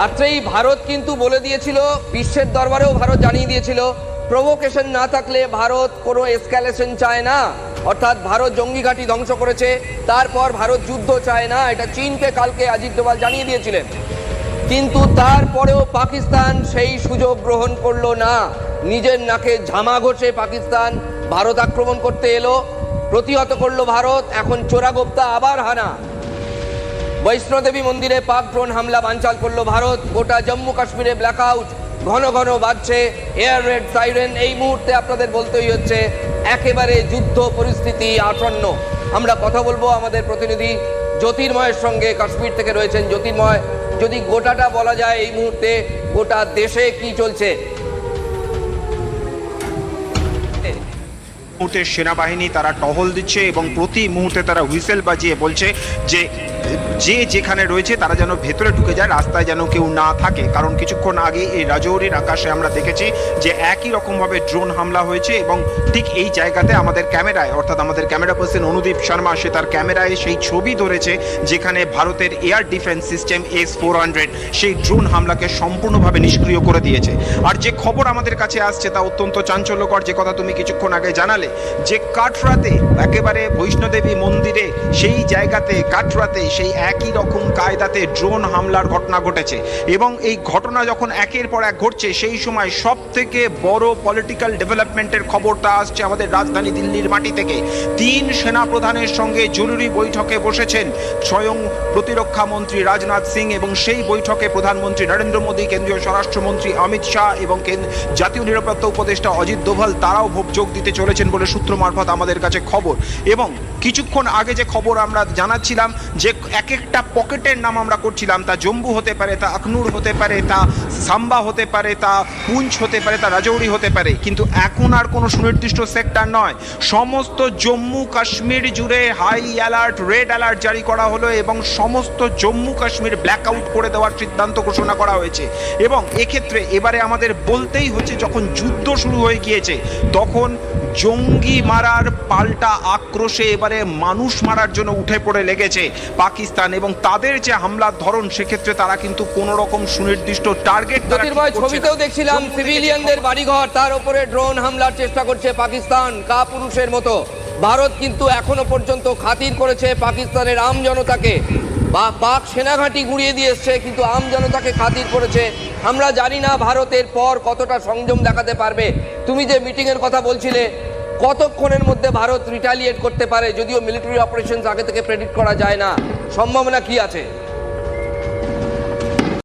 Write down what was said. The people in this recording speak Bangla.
আর সেই ভারত কিন্তু বলে দিয়েছিল, বিশ্বের দরবারেও ভারত জানিয়ে দিয়েছিল, প্রভোকেশন না থাকলে ভারত কোনো এসক্যালেশন চায় না। অর্থাৎ ভারত জঙ্গি ঘাঁটি ধ্বংস করেছে, তারপর ভারত যুদ্ধ চায় না, এটা চীনকে কালকে অজিত ডোভাল জানিয়ে দিয়েছিলেন। কিন্তু তারপরেও পাকিস্তান সেই সুযোগ গ্রহণ করলো না। নিজের নাকে ঝামা ঘষে পাকিস্তান ভারত আক্রমণ করতে এলো, প্রতিহত করলো ভারত। এখন চোরাগোপ্তা আবার হানা, বৈষ্ণোদেবী মন্দিরে পাক ড্রোন হামলা বানচাল করলো ভারত। গোটা জম্মু কাশ্মীরে ব্ল্যাকআউট ঘন ঘন বাজছে, এয়ার রেড সাইরেন। এই মুহূর্তে আপনাদের বলতেই হচ্ছে একেবারে যুদ্ধ পরিস্থিতি আসন্ন। আমরা কথা বলবো আমাদের প্রতিনিধি জ্যোতির্ময়ের সঙ্গে, কাশ্মীর থেকে রয়েছেন জ্যোতির্ময়। যদি গোটাটা বলা যায় এই মুহূর্তে গোটা দেশে কি চলছে? মুহূর্তে সেনাবাহিনী তারা টহল দিচ্ছে এবং প্রতি মুহূর্তে তারা হুইসেল বাজিয়ে বলছে যে যে যেখানে রয়েছে তারা যেন ভেতরে ঢুকে যায়, রাস্তায় যেন কেউ না থাকে। কারণ কিছুক্ষণ আগে এই রাজৌরির আকাশে আমরা দেখেছি যে একই রকমভাবে ড্রোন হামলা হয়েছে এবং ঠিক এই জায়গাতে আমাদের ক্যামেরায়, অর্থাৎ আমাদের ক্যামেরা পার্সন অনুদীপ শর্মা, সে তার ক্যামেরায় সেই ছবি ধরেছে যেখানে ভারতের এয়ার ডিফেন্স সিস্টেম S-400 সেই ড্রোন হামলাকে সম্পূর্ণভাবে নিষ্ক্রিয় করে দিয়েছে। আর যে খবর আমাদের কাছে আসছে তা অত্যন্ত চাঞ্চল্যকর, যে কথা তুমি কিছুক্ষণ আগে জানালে, যে কাটরাতে একেবারে বৈষ্ণোদেবী মন্দিরে সেই জায়গাতে কাটরাতে সেই একই রকম কায়দাতে ড্রোন হামলার ঘটনা ঘটেছে। এবং এই ঘটনা যখন একের পর এক ঘটছে, সেই সময় সব থেকে বড় পলিটিক্যাল ডেভেলপমেন্টের খবরটা আসছে আমাদের রাজধানী দিল্লির মাটি থেকে। 3 সেনাপ্রধানের সঙ্গে জরুরি বৈঠকে বসেছেন স্বয়ং প্রতিরক্ষা মন্ত্রী রাজনাথ সিং, এবং সেই বৈঠকে প্রধানমন্ত্রী নরেন্দ্র মোদী, কেন্দ্রীয় স্বরাষ্ট্রমন্ত্রী অমিত শাহ এবং জাতীয় নিরাপত্তা উপদেষ্টা অজিত ডোভাল তারাও যোগ দিতে চলেছেন বলে সূত্র মারফত আমাদের কাছে খবর। এবং কিছুক্ষণ আগে যে খবর আমরা জানাচ্ছিলাম যে এক একটা পকেটের নাম আমরা করছিলাম, তা জম্মু হতে পারে, তা আখনুর হতে পারে, তা সাম্বা হতে পারে, তা পুঞ্চ হতে পারে, তা রাজৌরি হতে পারে, কিন্তু এখন আর কোনো সুনির্দিষ্ট সেক্টর নয়। সমস্ত জম্মু কাশ্মীর জুড়ে হাই অ্যালার্ট, রেড অ্যালার্ট জারি করা হলো এবং সমস্ত জম্মু কাশ্মীর ব্ল্যাকআউট করে দেওয়ার সিদ্ধান্ত ঘোষণা করা হয়েছে। এবং এক্ষেত্রে এবারে আমাদের বলতেই হচ্ছে, যখন যুদ্ধ শুরু হয়ে গিয়েছে তখন জঙ্গি মারার পাল্টা আক্রোশে এবারে মানুষ মারার জন্য উঠে পড়ে লেগেছে পাকিস্তান। এবং তাদের যে হামলার ধরন, সেক্ষেত্রে তারা কিন্তু কোনো রকম সুনির্দিষ্ট টার্গেট, ছবিতেও দেখছিলাম সিভিলিয়ানদের বাড়িঘর, তার উপরে ড্রোন হামলার চেষ্টা করছে পাকিস্তান কাপুরুষের মতো। ভারত কিন্তু এখনো পর্যন্ত খাতির করেছে পাকিস্তানের আম জনতাকে, বা পাক সেনাঘাঁটি গুঁড়িয়ে দিয়ে এসছে, কিন্তু আম জনতাকে খাতির করেছে। আমরা জানি না ভারতের পর কতটা সংযম দেখাতে পারবে। তুমি যে মিটিংয়ের কথা বলছিলে, কতক্ষণের মধ্যে ভারত রিটালিয়েট করতে পারে? যদিও মিলিটারি অপারেশন আগে থেকে প্রেডিক্ট করা যায় না, সম্ভাবনা কি আছে?